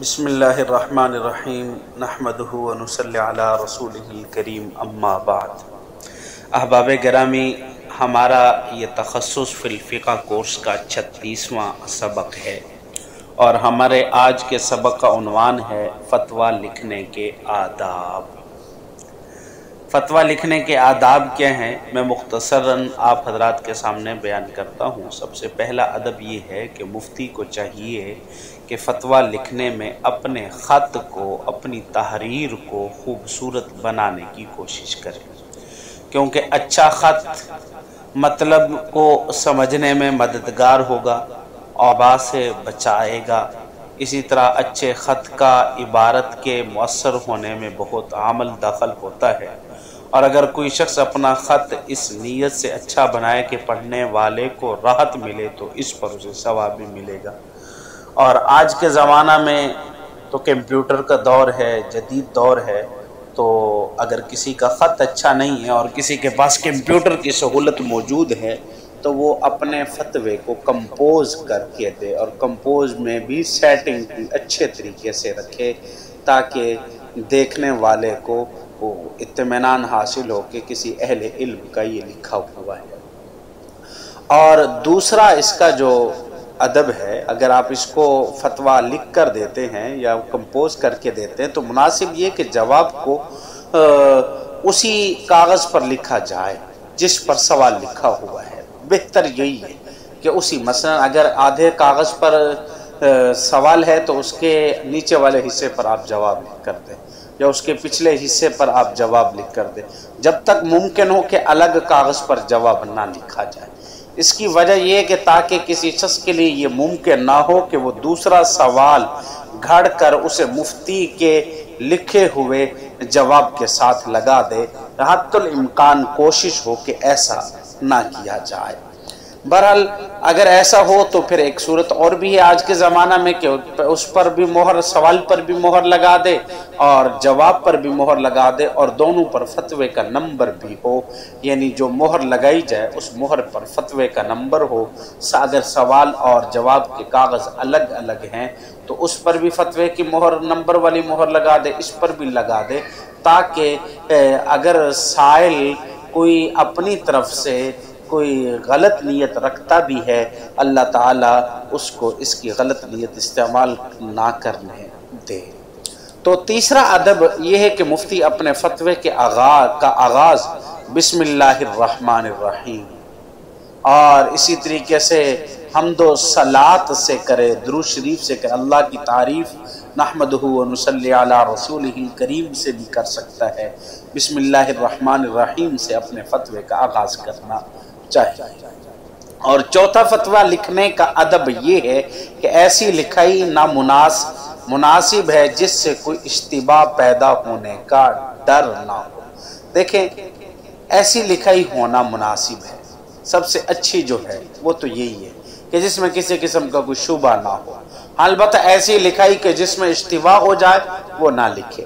بسم اللہ الرحمن الرحیم نحمدہ و نصلی علی رسولہ الکریم اما بعد۔ احباب گرامی، ہمارا یہ تخصص فی الفقہ کورس کا 36واں سبق ہے اور ہمارے آج کے سبق کا عنوان ہے فتویٰ لکھنے کے آداب۔ فتویٰ لکھنے کے آداب کیا ہیں، میں مختصراً آپ حضرات کے سامنے بیان کرتا ہوں۔ سب سے پہلا ادب یہ ہے کہ مفتی کو چاہیے کہ فتویٰ لکھنے میں اپنے خط کو، اپنی تحریر کو خوبصورت بنانے کی کوشش کرے، کیونکہ اچھا خط مطلب کو سمجھنے میں مددگار ہوگا، آبا سے بچائے گا۔ اسی طرح اچھے خط کا عبارت کے مؤثر ہونے میں بہت عمل دخل ہوتا ہے، اور اگر کوئی شخص اپنا خط اس نیت سے اچھا بنائے کہ پڑھنے والے کو راحت ملے تو اس پر اسے ثواب بھی ملے گا۔ اور آج کے زمانہ میں تو کمپیوٹر کا دور ہے، جدید دور ہے، تو اگر کسی کا خط اچھا نہیں ہے اور کسی کے پاس کمپیوٹر کی سہولت موجود ہے تو وہ اپنے فتوے کو کمپوز کر کے دے، اور کمپوز میں بھی سیٹنگ اچھے طریقے سے رکھے تاکہ دیکھنے والے کو اطمینان حاصل ہو کہ کسی اہل علم کا یہ لکھا ہوا ہے۔ اور دوسرا اس کا جو ادب ہے، اگر آپ اس کو فتویٰ لکھ کر دیتے ہیں یا کمپوز کر کے دیتے ہیں تو مناسب یہ کہ جواب کو اسی کاغذ پر لکھا جائے جس پر سوال لکھا ہوا ہے۔ بہتر یہی ہے کہ اسی، مثلا اگر آدھے کاغذ پر سوال ہے تو اس کے نیچے والے حصے پر آپ جواب لکھ کر دیں، یا اس کے پچھلے حصے پر آپ جواب لکھ کر دیں، جب تک ممکن ہو کہ الگ کاغذ پر جواب نہ لکھا جائے۔ اس کی وجہ یہ ہے کہ تاکہ کسی شخص کے لیے یہ ممکن نہ ہو کہ وہ دوسرا سوال گھڑ کر اسے مفتی کے لکھے ہوئے جواب کے ساتھ لگا دے، حتی الامکان کوشش ہو کہ ایسا نہ کیا جائے۔ بہرحال اگر ایسا ہو تو پھر ایک صورت اور بھی ہے آج کے زمانہ میں کہ اس پر بھی مہر، سوال پر بھی مہر لگا دے اور جواب پر بھی مہر لگا دے، اور دونوں پر فتوے کا نمبر بھی ہو، یعنی جو مہر لگائی جائے اس مہر پر فتوے کا نمبر ہو۔ اگر سوال اور جواب کے کاغذ الگ الگ ہیں تو اس پر بھی فتوے کی مہر، نمبر والی مہر لگا دے، اس پر بھی لگا دے، تاکہ اگر سائل کوئی اپنی طرف سے کوئی غلط نیت رکھتا بھی ہے، اللہ تعالیٰ اس کو اس کی غلط نیت استعمال نہ کرنے دے۔ تو تیسرا ادب یہ ہے کہ مفتی اپنے فتوے کے آغاز بسم اللہ الرحمن الرحیم اور اسی طریقے سے حمد و صلات سے کرے، درود شریف سے کرے، اللہ کی تعریف نحمدہ و نصلی علی رسولہ الکریم سے بھی کر سکتا ہے۔ بسم اللہ الرحمن الرحیم سے اپنے فتوے کا آغاز کرنا چاہیے۔ اور چوتھا فتویٰ لکھنے کا ادب یہ ہے کہ ایسی لکھائی مناسب ہے جس سے کوئی اشتباہ پیدا ہونے کا ڈر نہ ہو۔ دیکھیں، ایسی لکھائی ہونا مناسب ہے، سب سے اچھی جو ہے وہ تو یہی ہے کہ جس میں کسی قسم کا کوئی شبہ نہ ہو۔ البتہ ایسی لکھائی کہ جس میں اشتباہ ہو جائے وہ نہ لکھے،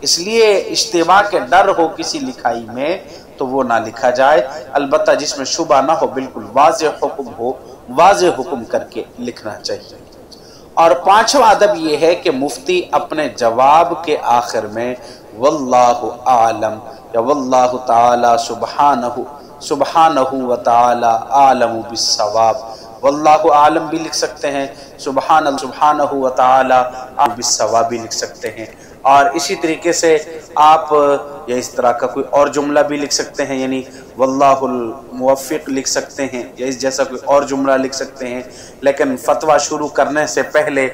اس لیے اشتباہ کے ڈر ہو کسی لکھائی میں تو وہ نہ لکھا جائے، البتہ جس میں شبہ نہ ہو، بالکل واضح حکم ہو، واضح حکم کر کے لکھنا چاہیے۔ اور پانچواں ادب یہ ہے کہ مفتی اپنے جواب کے آخر میں واللہ اعلم یا واللہ تعالی سبحانہ و تعالی عالم بالصواب، واللہ عالم بھی لکھ سکتے ہیں، سبحانہ و تعالی عالم بالصواب بھی لکھ سکتے ہیں، اور اسی طریقے سے آپ یا اس طرح کا کوئی اور جملہ بھی لکھ سکتے ہیں، یعنی واللہ الموفق لکھ سکتے ہیں، یا اس جیسا کوئی اور جملہ لکھ سکتے ہیں۔ لیکن فتویٰ شروع کرنے سے پہلے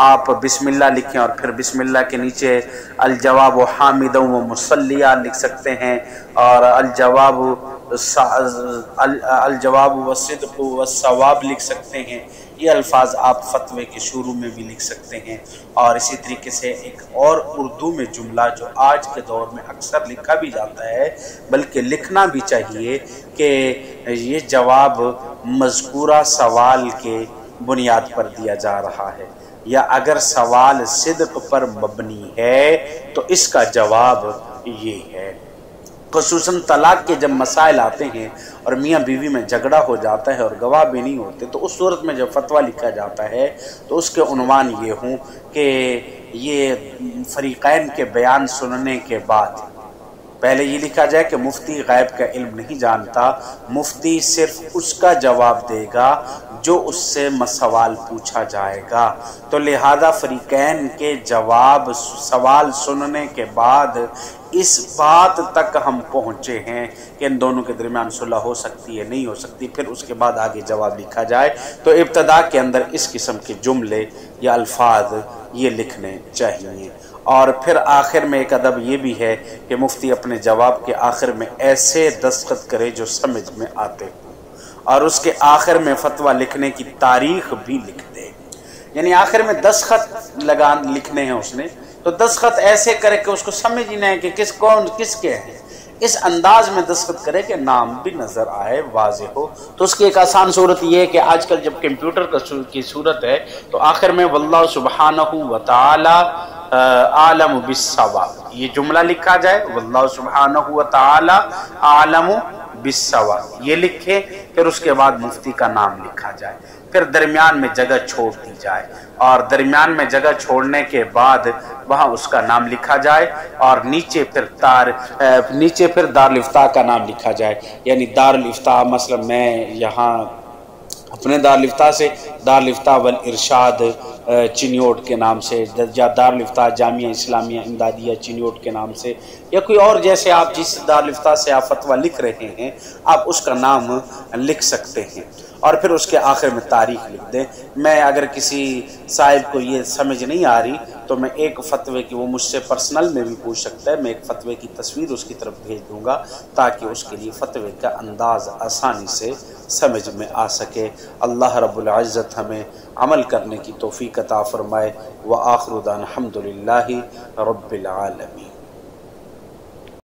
آپ بسم اللہ لکھیں، اور پھر بسم اللہ کے نیچے الجواب حامدا و مصلیہ لکھ سکتے ہیں، اور الجواب والصدق والصواب لکھ سکتے ہیں۔ یہ الفاظ آپ فتوے کے شروع میں بھی لکھ سکتے ہیں۔ اور اسی طریقے سے ایک اور اردو میں جملہ جو آج کے دور میں اکثر لکھا بھی جاتا ہے، بلکہ لکھنا بھی چاہیے، کہ یہ جواب مذکورہ سوال کے بنیاد پر دیا جا رہا ہے، یا اگر سوال صدق پر مبنی ہے تو اس کا جواب یہ ہے۔ خصوصاً طلاق کے جب مسائل آتے ہیں اور میاں بیوی میں جھگڑا ہو جاتا ہے اور گواہ بھی نہیں ہوتے، تو اس صورت میں جب فتویٰ لکھا جاتا ہے تو اس کے عنوان یہ ہوں کہ یہ فریقین کے بیان سننے کے بعد پہلے یہ لکھا جائے کہ مفتی غیب کا علم نہیں جانتا، مفتی صرف اس کا جواب دے گا جو اس سے سوال پوچھا جائے گا۔ تو لہذا فریقین کے سوال سننے کے بعد اس بات تک ہم پہنچے ہیں کہ ان دونوں کے درمیان صلح ہو سکتی ہے نہیں ہو سکتی، پھر اس کے بعد آگے جواب لکھا جائے۔ تو ابتدا کے اندر اس قسم کے جملے یا الفاظ یہ لکھنے چاہیے۔ اور پھر آخر میں ایک ادب یہ بھی ہے کہ مفتی اپنے جواب کے آخر میں ایسے دستخط کرے جو سمجھ میں آتے ہوں، اور اس کے آخر میں فتویٰ لکھنے کی تاریخ بھی لکھ دے، یعنی آخر میں دستخط لکھنے ہیں اس نے، تو دستخط ایسے کرے کہ اس کو سمجھ ہی نہیں کہ کس کے ہیں، اس انداز میں دستخط کرے کہ نام بھی نظر آئے، واضح ہو۔ تو اس کی ایک آسان صورت یہ ہے کہ آج کل جب کمپیوٹر کی صورت ہے تو آخر میں واللہ سبحانہ وتعالی عالم بالصواب یہ جملہ لکھا جائے، واللہ سبحانہ وتعالی عالم بالصواب یہ لکھے، پھر اس کے بعد مفتی کا نام لکھا جائے، پھر درمیان میں جگہ چھوڑ دی جائے، اور درمیان میں جگہ چھوڑنے کے بعد وہاں اس کا نام لکھا جائے، اور نیچے پھر دارالفتاء کا نام لکھا جائے، یعنی دارالفتاء مثلا میں یہاں اپنے دارالفتاء سے دارالفتاء والارشاد چنیوٹ کے نام سے، یا دارالفتاء جامعہ اسلامیہ امدادیہ چنیوٹ کے نام سے، یا کوئی اور جیسے آپ جس دارالفتاء سے آپ فتویٰ لکھ رہے ہیں آپ اس کا نام لکھ سکتے ہیں، اور پھر اس کے آخر میں تاریخ لکھ دیں۔ میں اگر کسی صاحب کو یہ سمجھ نہیں آ رہی تو میں ایک فتوے کی، وہ مجھ سے پرسنل میں بھی پوچھ سکتا ہے، میں ایک فتوے کی تصویر اس کی طرف بھیج دوں گا تاکہ اس کے لیے فتوے کا انداز آسانی سے سمجھ میں آ سکے۔ اللہ رب العزت ہمیں عمل کرنے کی توفیق عطا فرمائے۔ وآخر دعوانا الحمد للہ رب العالمین۔